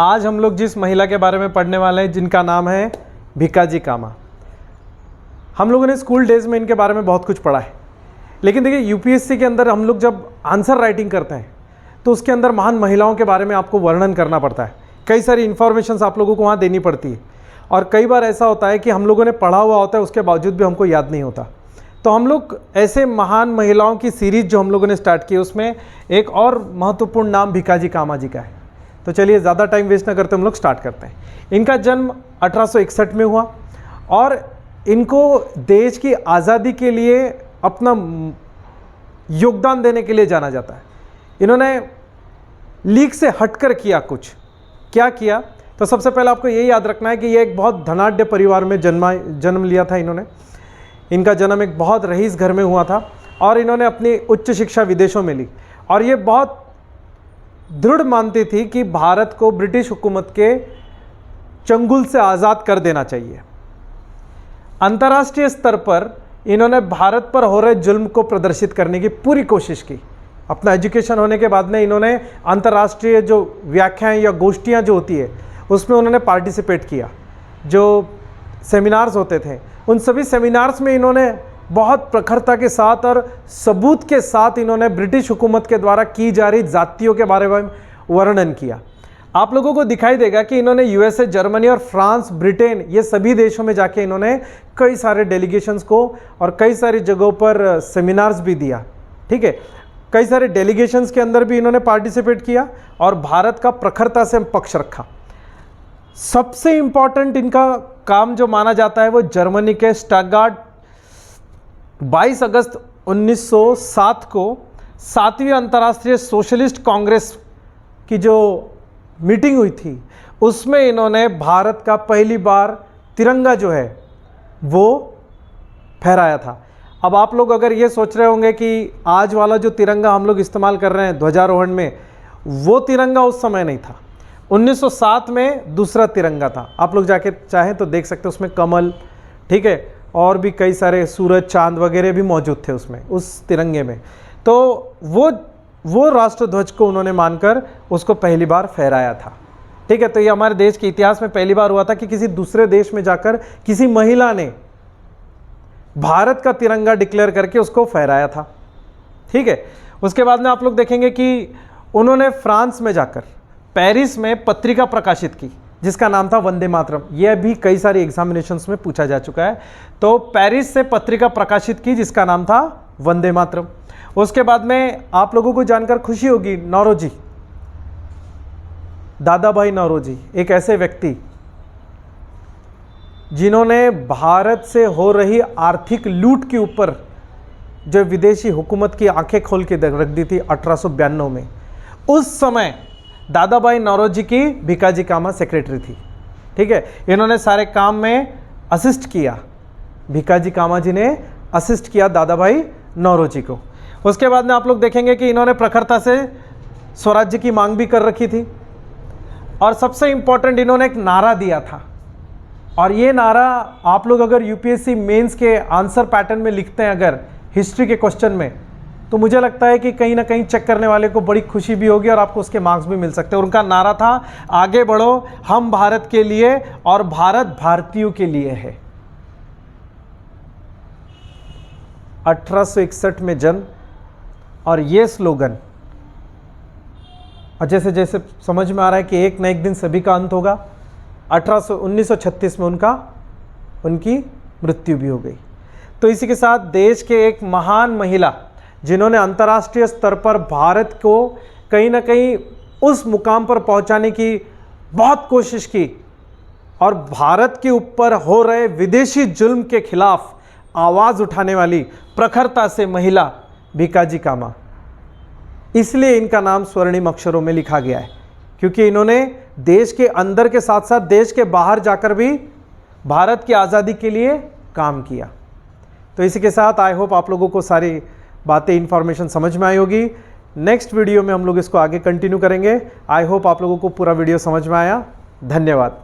आज हम लोग जिस महिला के बारे में पढ़ने वाले हैं जिनका नाम है भिकाजी कामा। हम लोगों ने स्कूल डेज में इनके बारे में बहुत कुछ पढ़ा है, लेकिन देखिए यूपीएससी के अंदर हम लोग जब आंसर राइटिंग करते हैं तो उसके अंदर महान महिलाओं के बारे में आपको वर्णन करना पड़ता है। कई सारी इन्फॉर्मेशन आप लोगों को वहाँ देनी पड़ती है और कई बार ऐसा होता है कि हम लोगों ने पढ़ा हुआ होता है उसके बावजूद भी हमको याद नहीं होता। तो हम लोग ऐसे महान महिलाओं की सीरीज जो हम लोगों ने स्टार्ट की उसमें एक और महत्वपूर्ण नाम भिकाजी कामा जी का है। तो चलिए ज़्यादा टाइम वेस्ट ना करते हम लोग स्टार्ट करते हैं। इनका जन्म 1861 में हुआ और इनको देश की आज़ादी के लिए अपना योगदान देने के लिए जाना जाता है। इन्होंने लीग से हटकर किया कुछ, क्या किया? तो सबसे पहले आपको ये याद रखना है कि ये एक बहुत धनाढ्य परिवार में जन्म लिया था इन्होंने। इनका जन्म एक बहुत रईस घर में हुआ था और इन्होंने अपनी उच्च शिक्षा विदेशों में ली और ये बहुत दृढ़ मानती थी कि भारत को ब्रिटिश हुकूमत के चंगुल से आज़ाद कर देना चाहिए। अंतर्राष्ट्रीय स्तर पर इन्होंने भारत पर हो रहे जुल्म को प्रदर्शित करने की पूरी कोशिश की। अपना एजुकेशन होने के बाद में इन्होंने अंतर्राष्ट्रीय जो व्याख्याएं या गोष्ठियां जो होती है उसमें उन्होंने पार्टिसिपेट किया। जो सेमिनार्स होते थे उन सभी सेमिनार्स में इन्होंने बहुत प्रखरता के साथ और सबूत के साथ इन्होंने ब्रिटिश हुकूमत के द्वारा की जा रही जातियों के बारे में वर्णन किया। आप लोगों को दिखाई देगा कि इन्होंने यूएसए, जर्मनी और फ्रांस, ब्रिटेन ये सभी देशों में जाके इन्होंने कई सारे डेलीगेशंस को और कई सारी जगहों पर सेमिनार्स भी दिया। ठीक है, कई सारे डेलीगेशंस के अंदर भी इन्होंने पार्टिसिपेट किया और भारत का प्रखरता से पक्ष रखा। सबसे इंपॉर्टेंट इनका काम जो माना जाता है वो जर्मनी के स्टटगार्ट 22 अगस्त 1907 को 7वीं अंतर्राष्ट्रीय सोशलिस्ट कांग्रेस की जो मीटिंग हुई थी उसमें इन्होंने भारत का पहली बार तिरंगा जो है वो फहराया था। अब आप लोग अगर ये सोच रहे होंगे कि आज वाला जो तिरंगा हम लोग इस्तेमाल कर रहे हैं ध्वजारोहण में, वो तिरंगा उस समय नहीं था। 1907 में दूसरा तिरंगा था। आप लोग जाके चाहें तो देख सकते हैं, उसमें कमल, ठीक है, और भी कई सारे सूरज, चांद वगैरह भी मौजूद थे उसमें, उस तिरंगे में। तो वो राष्ट्रध्वज को उन्होंने मानकर उसको पहली बार फहराया था। ठीक है, तो ये हमारे देश के इतिहास में पहली बार हुआ था कि किसी दूसरे देश में जाकर किसी महिला ने भारत का तिरंगा डिक्लेयर करके उसको फहराया था। ठीक है, उसके बाद में आप लोग देखेंगे कि उन्होंने फ्रांस में जाकर पेरिस में पत्रिका प्रकाशित की जिसका नाम था वंदे मातरम। यह भी कई सारी एग्जामिनेशंस में पूछा जा चुका है। तो पेरिस से पत्रिका प्रकाशित की जिसका नाम था वंदे मातरम। उसके बाद में आप लोगों को जानकर खुशी होगी, नौरोजी, दादा भाई नौरोजी एक ऐसे व्यक्ति जिन्होंने भारत से हो रही आर्थिक लूट के ऊपर जो विदेशी हुकूमत की आंखें खोल के रख दी थी 1892 में। उस समय दादा भाई नौरोजी की भिकाजी कामा सेक्रेटरी थी। ठीक है, इन्होंने सारे काम में असिस्ट किया। भिकाजी कामा जी ने असिस्ट किया दादा भाई नौरोजी को। उसके बाद में आप लोग देखेंगे कि इन्होंने प्रखरता से स्वराज्य की मांग भी कर रखी थी और सबसे इंपॉर्टेंट इन्होंने एक नारा दिया था। और ये नारा आप लोग अगर यूपीएससी मेंस के आंसर पैटर्न में लिखते हैं अगर हिस्ट्री के क्वेश्चन में, तो मुझे लगता है कि कहीं ना कहीं चेक करने वाले को बड़ी खुशी भी होगी और आपको उसके मार्क्स भी मिल सकते हैं। उनका नारा था, आगे बढ़ो, हम भारत के लिए और भारत भारतीयों के लिए है। 1861 में जन्म और ये स्लोगन, और जैसे जैसे समझ में आ रहा है कि एक न एक दिन सभी का अंत होगा, 1936 में उनकी मृत्यु भी हो गई। तो इसी के साथ देश के एक महान महिला जिन्होंने अंतर्राष्ट्रीय स्तर पर भारत को कहीं ना कहीं उस मुकाम पर पहुंचाने की बहुत कोशिश की और भारत के ऊपर हो रहे विदेशी जुल्म के खिलाफ आवाज़ उठाने वाली प्रखरता से महिला भिकाजी कामा, इसलिए इनका नाम स्वर्णिम अक्षरों में लिखा गया है क्योंकि इन्होंने देश के अंदर के साथ साथ देश के बाहर जाकर भी भारत की आज़ादी के लिए काम किया। तो इसी के साथ आई होप आप लोगों को सारी बातें, इंफॉर्मेशन समझ में आई होगी। नेक्स्ट वीडियो में हम लोग इसको आगे कंटिन्यू करेंगे। आई होप आप लोगों को पूरा वीडियो समझ में आया। धन्यवाद।